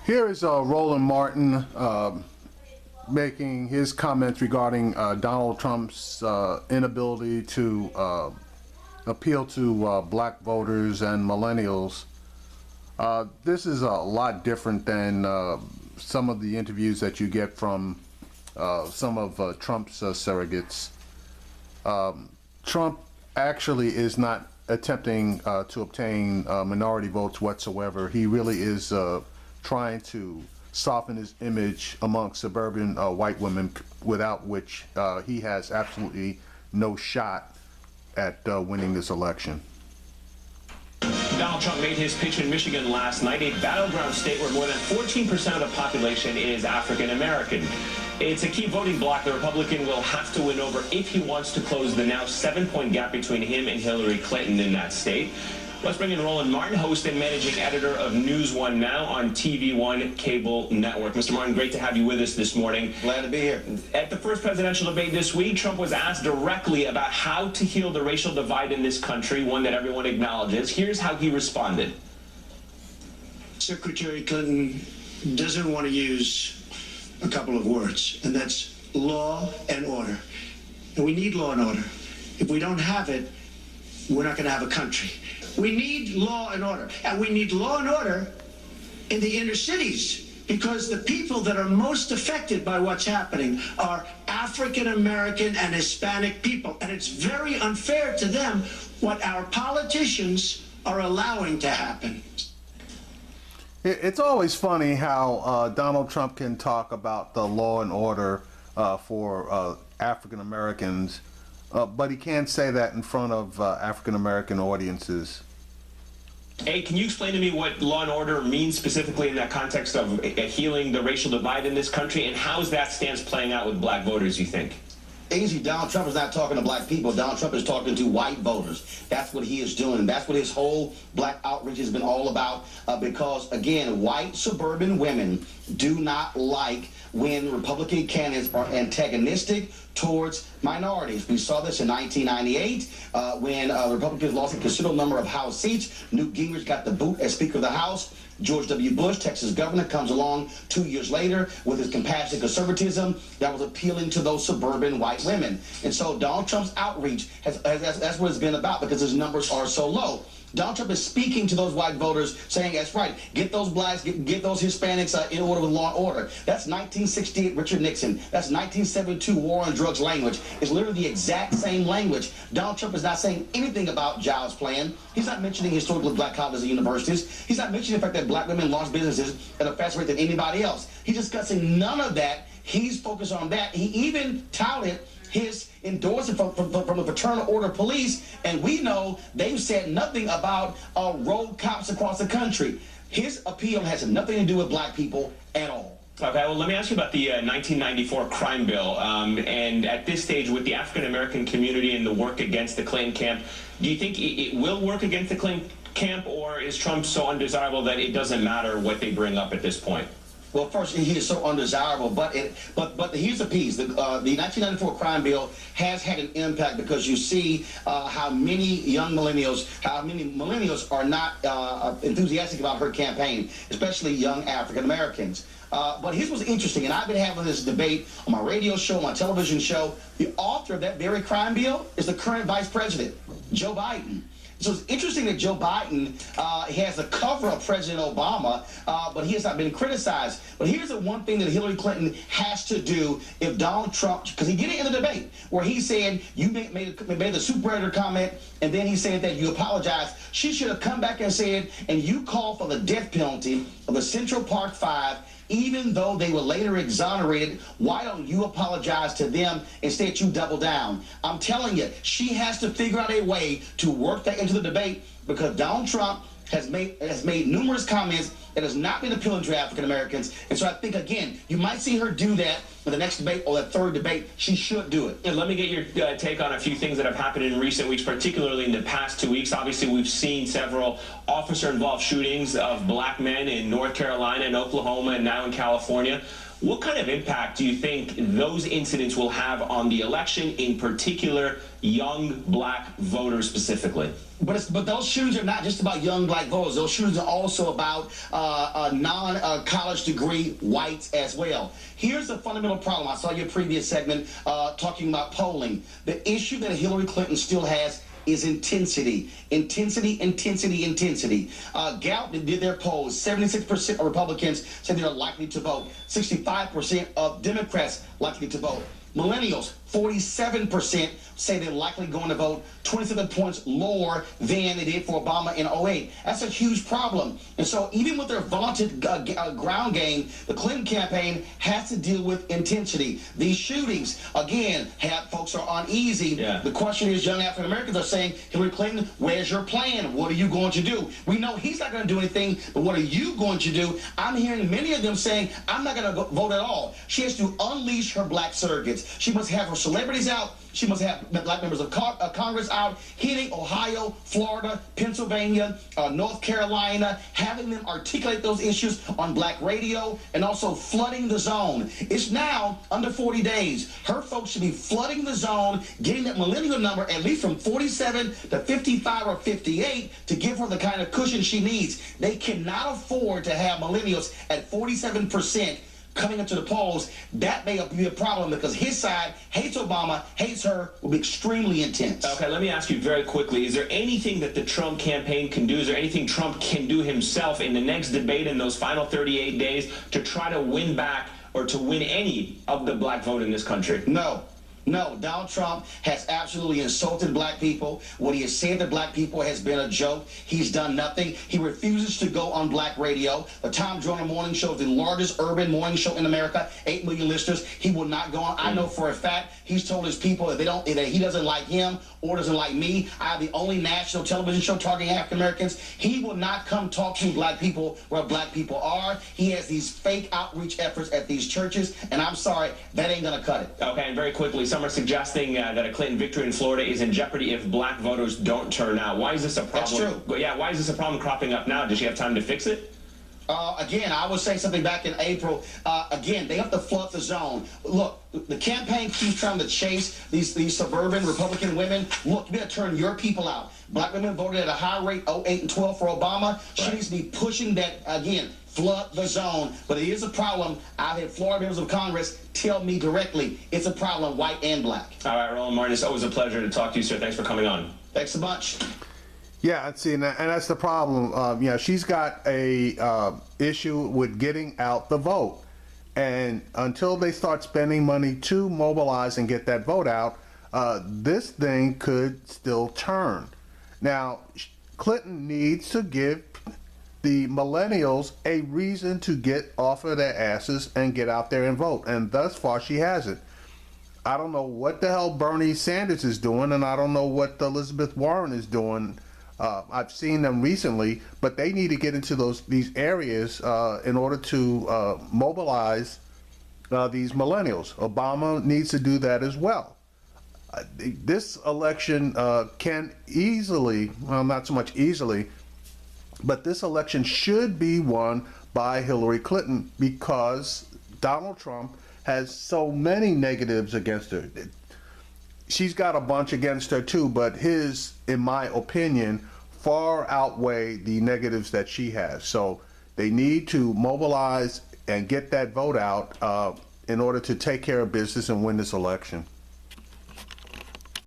Here is Roland Martin making his comments regarding Donald Trump's inability to appeal to black voters and millennials. This is a lot different than some of the interviews that you get from some of Trump's surrogates. Trump actually is not attempting to obtain minority votes whatsoever. He really is trying to soften his image among suburban white women, without which he has absolutely no shot at winning this election. Donald Trump made his pitch in Michigan last night, a battleground state where more than 14% of the population is African American. It's a key voting bloc the Republican will have to win over if he wants to close the now 7-point gap between him and Hillary Clinton in that state. Let's bring in Roland Martin, host and managing editor of News One Now on TV One Cable Network. Mr. Martin, great to have you with us this morning. Glad to be here. At the first presidential debate this week, Trump was asked directly about how to heal the racial divide in this country, one that everyone acknowledges. Here's how he responded. Secretary Clinton doesn't want to use a couple of words, and that's law and order. And we need law and order. If we don't have it, we're not going to have a country. We need law and order, and we need law and order in the inner cities, because the people that are most affected by what's happening are African American and Hispanic people, and it's very unfair to them what our politicians are allowing to happen. It's always funny how Donald Trump can talk about the law and order for African Americans, but he can't say that in front of African American audiences. Hey, can you explain to me what law and order means specifically in that context of healing the racial divide in this country, and how is that stance playing out with black voters, you think? Easy, Donald Trump is not talking to black people. Donald Trump is talking to white voters. That's what he is doing. That's what his whole black outreach has been all about, because, again, white suburban women do not like when Republican candidates are antagonistic towards minorities. We saw this in 1998 when Republicans lost a considerable number of House seats. Newt Gingrich got the boot as Speaker of the House. George W. Bush, Texas governor, comes along 2 years later with his compassionate conservatism that was appealing to those suburban white women. And so Donald Trump's outreach, that's what it's been about, because his numbers are so low. Donald Trump is speaking to those white voters, saying, that's right, get those blacks, get those Hispanics in order with law and order. That's 1968 Richard Nixon. That's 1972 war on drugs language. It's literally the exact same language. Donald Trump is not saying anything about Jobs plan. He's not mentioning historically black colleges and universities. He's not mentioning the fact that black women launch businesses at a faster rate than anybody else. He's discussing none of that. He's focused on that. He even touted his endorsement from the Fraternal Order of Police, and we know they've said nothing about road cops across the country. His appeal has nothing to do with black people at all. Okay, well, let me ask you about the 1994 crime bill. And at this stage, with the African American community and the work against the Clinton camp, do you think it will work against the Clinton camp, or is Trump so undesirable that it doesn't matter what they bring up at this point? Well, first, he is so undesirable, but here's the piece. The 1994 crime bill has had an impact, because you see how many millennials are not enthusiastic about her campaign, especially young African Americans. But here's what's interesting, and I've been having this debate on my radio show, my television show. The author of that very crime bill is the current vice president, Joe Biden. So it's interesting that Joe Biden has a cover of President Obama, but he has not been criticized. But here's the one thing that Hillary Clinton has to do if Donald Trump, because he did it in the debate, where he said, you made the super predator comment, and then he said that you apologized. She should have come back and said, and you called for the death penalty of the Central Park Five, even though they were later exonerated. Why don't you apologize to them? Instead, you double down. I'm telling you, she has to figure out a way to work that into the debate, because Donald Trump has made numerous comments that has not been appealing to African Americans. And so I think, again, you might see her do that in the next debate or that third debate. She should do it. And let me get your take on a few things that have happened in recent weeks, particularly in the past 2 weeks. Obviously, we've seen several officer-involved shootings of black men in North Carolina and Oklahoma and now in California. What kind of impact do you think those incidents will have on the election, in particular, young black voters specifically? But those shootings are not just about young black voters. Those shootings are also about non-college degree whites as well. Here's the fundamental problem. I saw your previous segment talking about polling. The issue that Hillary Clinton still has is intensity. Gallup did their polls. 76% of Republicans said they're likely to vote. 65% of Democrats likely to vote. Millennials, 47% say they're likely going to vote, 27 points lower than they did for Obama in 08. That's a huge problem. And so even with their vaunted ground game, the Clinton campaign has to deal with intensity. These shootings, again, folks are uneasy. Yeah. The question is, young African Americans are saying, Hillary Clinton, where's your plan? What are you going to do? We know he's not going to do anything, but what are you going to do? I'm hearing many of them saying, I'm not going to vote at all. She has to unleash her black surrogates. She must have her celebrities out. She must have black members of Congress out, hitting Ohio, Florida, Pennsylvania, North Carolina, having them articulate those issues on black radio, and also flooding the zone. It's now under 40 days. Her folks should be flooding the zone, getting that millennial number at least from 47 to 55 or 58 to give her the kind of cushion she needs. They cannot afford to have millennials at 47% coming into the polls. That may be a problem because his side hates Obama, hates her, will be extremely intense. Okay, let me ask you very quickly, is there anything that the Trump campaign can do? Is there anything Trump can do himself in the next debate in those final 38 days to try to win back or to win any of the black vote in this country? No, Donald Trump has absolutely insulted black people. What he has said to black people has been a joke. He's done nothing. He refuses to go on black radio. The Tom Joyner Morning Show is the largest urban morning show in America, 8 million listeners. He will not go on. I know for a fact he's told his people that he doesn't like him or doesn't like me. I have the only national television show targeting African Americans. He will not come talk to black people where black people are. He has these fake outreach efforts at these churches, and I'm sorry, that ain't gonna cut it. Okay, and very quickly, some are suggesting that a Clinton victory in Florida is in jeopardy if black voters don't turn out. Why is this a problem? That's true. Yeah, why is this a problem cropping up now? Does she have time to fix it? Again, I was saying something back in April. Again, they have to flood the zone. Look, the campaign keeps trying to chase these suburban Republican women. Look, you got to turn your people out. Black women voted at a high rate, 08 and 12 for Obama. She needs to be pushing that, again, flood the zone. But it is a problem. I've had Florida members of Congress tell me directly it's a problem, white and black. All right, Roland Martin, it's always a pleasure to talk to you, sir. Thanks for coming on. Thanks so much. Yeah, see, and that's the problem. She's got a issue with getting out the vote, and until they start spending money to mobilize and get that vote out, this thing could still turn. Now, Clinton needs to give the millennials a reason to get off of their asses and get out there and vote, and thus far she hasn't. I don't know what the hell Bernie Sanders is doing, and I don't know what Elizabeth Warren is doing. I've seen them recently, but they need to get into these areas in order to mobilize these millennials. Obama needs to do that as well. This election can easily, well, not so much easily, but this election should be won by Hillary Clinton because Donald Trump has so many negatives against her. She's got a bunch against her too, but his, in my opinion, far outweigh the negatives that she has. So they need to mobilize and get that vote out in order to take care of business and win this election.